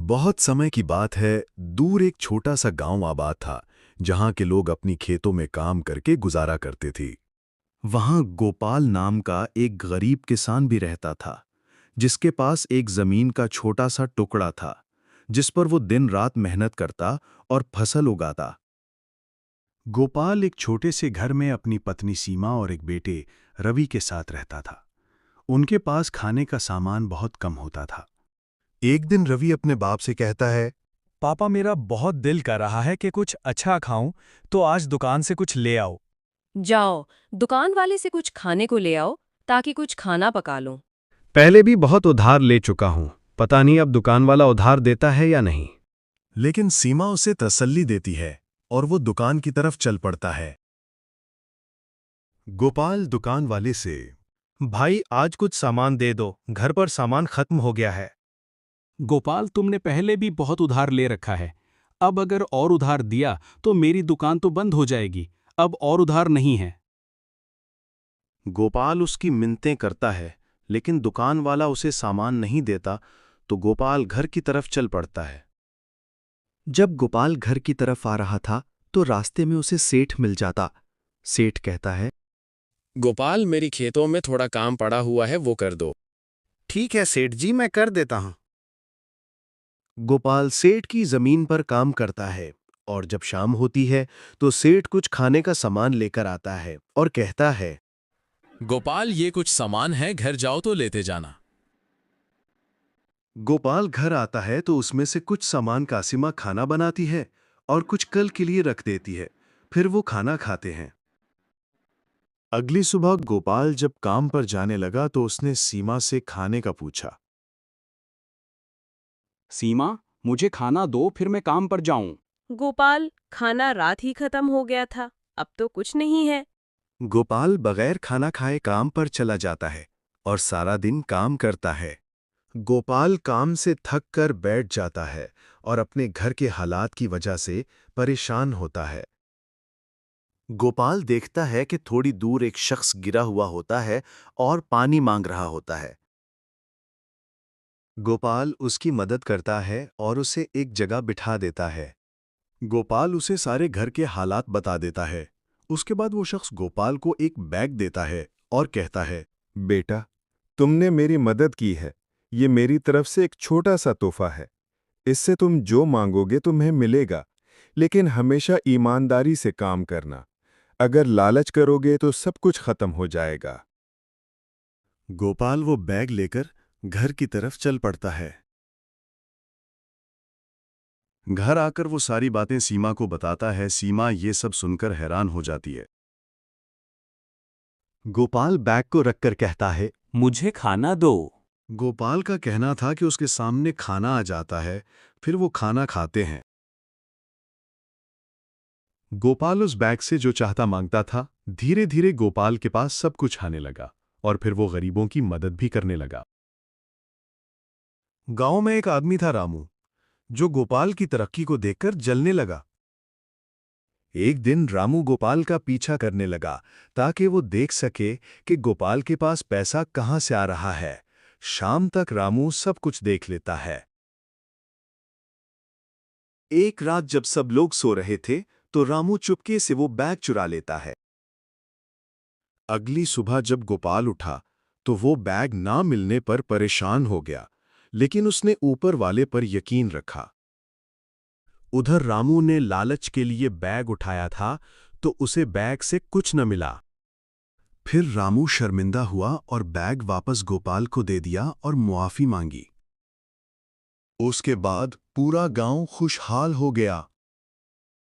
बहुत समय की बात है, दूर एक छोटा सा गांव आबाद था, जहां के लोग अपनी खेतों में काम करके गुजारा करते थे। वहां गोपाल नाम का एक गरीब किसान भी रहता था, जिसके पास एक जमीन का छोटा सा टुकड़ा था, जिस पर वो दिन रात मेहनत करता और फसल उगाता। गोपाल एक छोटे से घर में अपनी पत्नी सीमा और एक बेटे रवि के साथ रहता था। उनके पास खाने का सामान बहुत कम होता था। एक दिन रवि अपने बाप से कहता है, पापा, मेरा बहुत दिल कर रहा है कि कुछ अच्छा खाऊं, तो आज दुकान से कुछ ले आओ। जाओ, दुकान वाले से कुछ खाने को ले आओ ताकि कुछ खाना पका लूं। पहले भी बहुत उधार ले चुका हूं, पता नहीं अब दुकान वाला उधार देता है या नहीं। लेकिन सीमा उसे तसल्ली देती है और वो दुकान की तरफ चल पड़ता है। गोपाल दुकान वाले से, भाई आज कुछ सामान दे दो, घर पर सामान खत्म हो गया है। गोपाल, तुमने पहले भी बहुत उधार ले रखा है। अब अगर और उधार दिया तो मेरी दुकान तो बंद हो जाएगी। अब और उधार नहीं है। गोपाल उसकी मिन्नतें करता है, लेकिन दुकान वाला उसे सामान नहीं देता, तो गोपाल घर की तरफ चल पड़ता है। जब गोपाल घर की तरफ आ रहा था तो रास्ते में उसे सेठ मिल जाता। सेठ कहता है, गोपाल, मेरी खेतों में थोड़ा काम पड़ा हुआ है, वो कर दो। ठीक है सेठ जी, मैं कर देता हूं। गोपाल सेठ की जमीन पर काम करता है और जब शाम होती है तो सेठ कुछ खाने का सामान लेकर आता है और कहता है, गोपाल, ये कुछ सामान है, घर जाओ तो लेते जाना। गोपाल घर आता है तो उसमें से कुछ सामान कासिमा खाना बनाती है और कुछ कल के लिए रख देती है। फिर वो खाना खाते हैं। अगली सुबह गोपाल जब काम पर जाने लगा तो उसने सीमा से खाने का पूछा। सीमा, मुझे खाना दो, फिर मैं काम पर जाऊं। गोपाल, खाना रात ही खत्म हो गया था, अब तो कुछ नहीं है। गोपाल बगैर खाना खाए काम पर चला जाता है और सारा दिन काम करता है। गोपाल काम से थक कर बैठ जाता है और अपने घर के हालात की वजह से परेशान होता है। गोपाल देखता है कि थोड़ी दूर एक शख्स गिरा हुआ होता है और पानी मांग रहा होता है। गोपाल उसकी मदद करता है और उसे एक जगह बिठा देता है। गोपाल उसे सारे घर के हालात बता देता है। उसके बाद वो शख्स गोपाल को एक बैग देता है और कहता है, बेटा, तुमने मेरी मदद की है। ये मेरी तरफ से एक छोटा सा तोहफा है। इससे तुम जो मांगोगे तुम्हें मिलेगा, लेकिन हमेशा ईमानदारी से काम करना। अगर लालच करोगे तो सब कुछ खत्म हो जाएगा। गोपाल वो बैग लेकर घर की तरफ चल पड़ता है। घर आकर वो सारी बातें सीमा को बताता है। सीमा ये सब सुनकर हैरान हो जाती है। गोपाल बैग को रखकर कहता है, मुझे खाना दो। गोपाल का कहना था कि उसके सामने खाना आ जाता है, फिर वो खाना खाते हैं। गोपाल उस बैग से जो चाहता मांगता था। धीरे धीरे गोपाल के पास सब कुछ आने लगा और फिर वो गरीबों की मदद भी करने लगा। गांव में एक आदमी था रामू, जो गोपाल की तरक्की को देखकर जलने लगा। एक दिन रामू गोपाल का पीछा करने लगा ताकि वो देख सके कि गोपाल के पास पैसा कहां से आ रहा है। शाम तक रामू सब कुछ देख लेता है। एक रात जब सब लोग सो रहे थे तो रामू चुपके से वो बैग चुरा लेता है। अगली सुबह जब गोपाल उठा तो वो बैग ना मिलने पर परेशान हो गया, लेकिन उसने ऊपर वाले पर यकीन रखा। उधर रामू ने लालच के लिए बैग उठाया था तो उसे बैग से कुछ न मिला। फिर रामू शर्मिंदा हुआ और बैग वापस गोपाल को दे दिया और मुआफी मांगी। उसके बाद पूरा गांव खुशहाल हो गया।